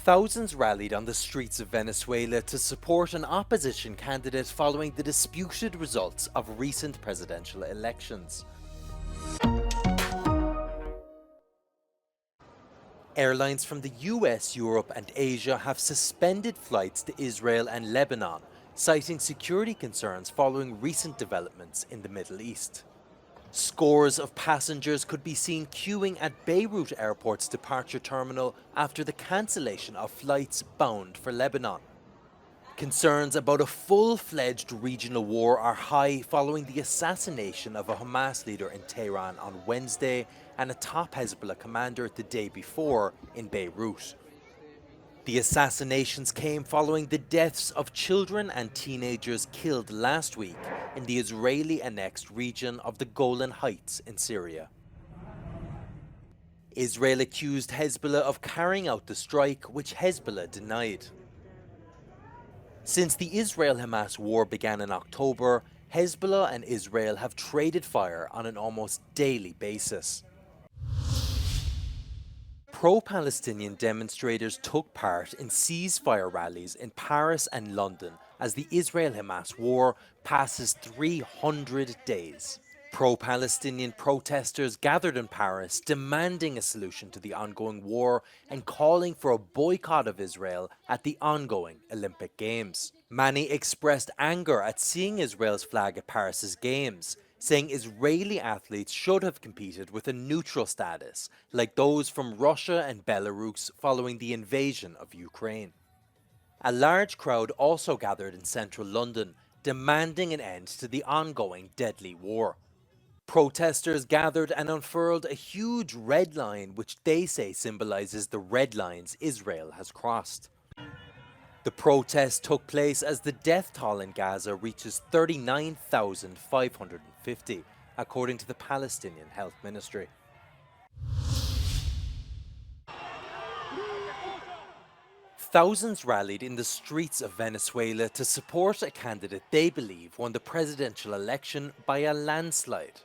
Thousands rallied on the streets of Venezuela to support an opposition candidate following the disputed results of recent presidential elections. Airlines from the US, Europe and Asia have suspended flights to Israel and Lebanon, citing security concerns following recent developments in the Middle East. Scores of passengers could be seen queuing at Beirut Airport's departure terminal after the cancellation of flights bound for Lebanon. Concerns about a full-fledged regional war are high following the assassination of a Hamas leader in Tehran on Wednesday and a top Hezbollah commander the day before in Beirut. The assassinations came following the deaths of children and teenagers killed last week in the Israeli-annexed region of the Golan Heights in Syria. Israel accused Hezbollah of carrying out the strike, which Hezbollah denied. Since the Israel-Hamas war began in October, Hezbollah and Israel have traded fire on an almost daily basis. Pro-Palestinian demonstrators took part in ceasefire rallies in Paris and London as the Israel-Hamas war passes 300 days. Pro-Palestinian protesters gathered in Paris demanding a solution to the ongoing war and calling for a boycott of Israel at the ongoing Olympic Games. Many expressed anger at seeing Israel's flag at Paris's Games, saying Israeli athletes should have competed with a neutral status, like those from Russia and Belarus following the invasion of Ukraine. A large crowd also gathered in central London, demanding an end to the ongoing deadly war. Protesters gathered and unfurled a huge red line which they say symbolizes the red lines Israel has crossed. The protest took place as the death toll in Gaza reaches 39,550, according to the Palestinian Health Ministry. Thousands rallied in the streets of Venezuela to support a candidate they believe won the presidential election by a landslide.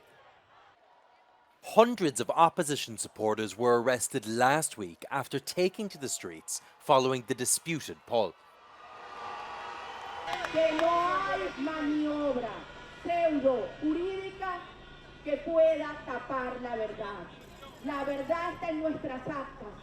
Hundreds of opposition supporters were arrested last week after taking to the streets following the disputed poll. Que no hay maniobra pseudo-jurídica que pueda tapar la verdad. La verdad está en nuestras actas,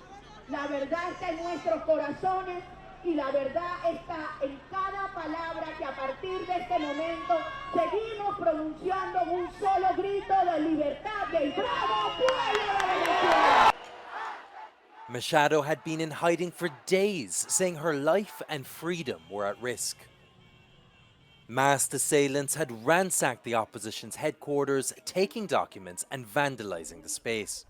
la verdad está en nuestros corazones y la verdad está en cada palabra que a partir de este momento seguimos pronunciando un solo grito de libertad del bravo pueblo de Venezuela. Machado had been in hiding for days, saying her life and freedom were at risk. Masked assailants had ransacked the opposition's headquarters, taking documents and vandalizing the space.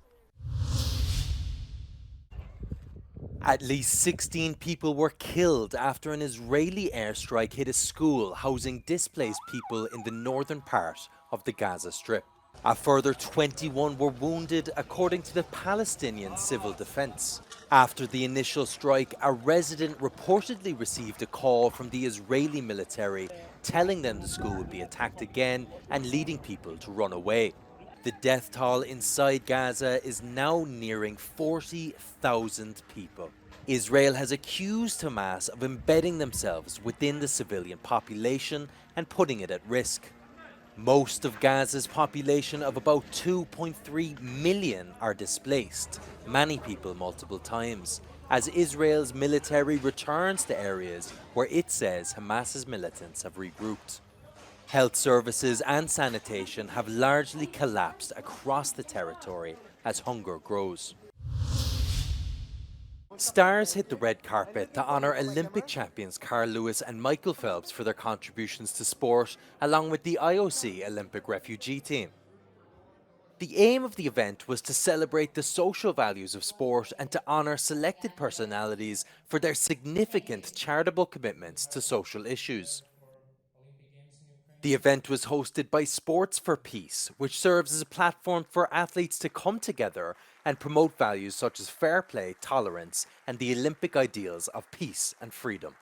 At least 16 people were killed after an Israeli airstrike hit a school housing displaced people in the northern part of the Gaza Strip. A further 21 were wounded, according to the Palestinian Civil Defense. After the initial strike, a resident reportedly received a call from the Israeli military telling them the school would be attacked again and leading people to run away. The death toll inside Gaza is now nearing 40,000 people. Israel has accused Hamas of embedding themselves within the civilian population and putting it at risk. Most of Gaza's population of about 2.3 million are displaced, many people multiple times, as Israel's military returns to areas where it says Hamas's militants have regrouped. Health services and sanitation have largely collapsed across the territory as hunger grows. Stars hit the red carpet to honour Olympic champions Carl Lewis and Michael Phelps for their contributions to sport, along with the IOC Olympic refugee team. The aim of the event was to celebrate the social values of sport and to honour selected personalities for their significant charitable commitments to social issues. The event was hosted by Sports for Peace, which serves as a platform for athletes to come together and promote values such as fair play, tolerance, and the Olympic ideals of peace and freedom.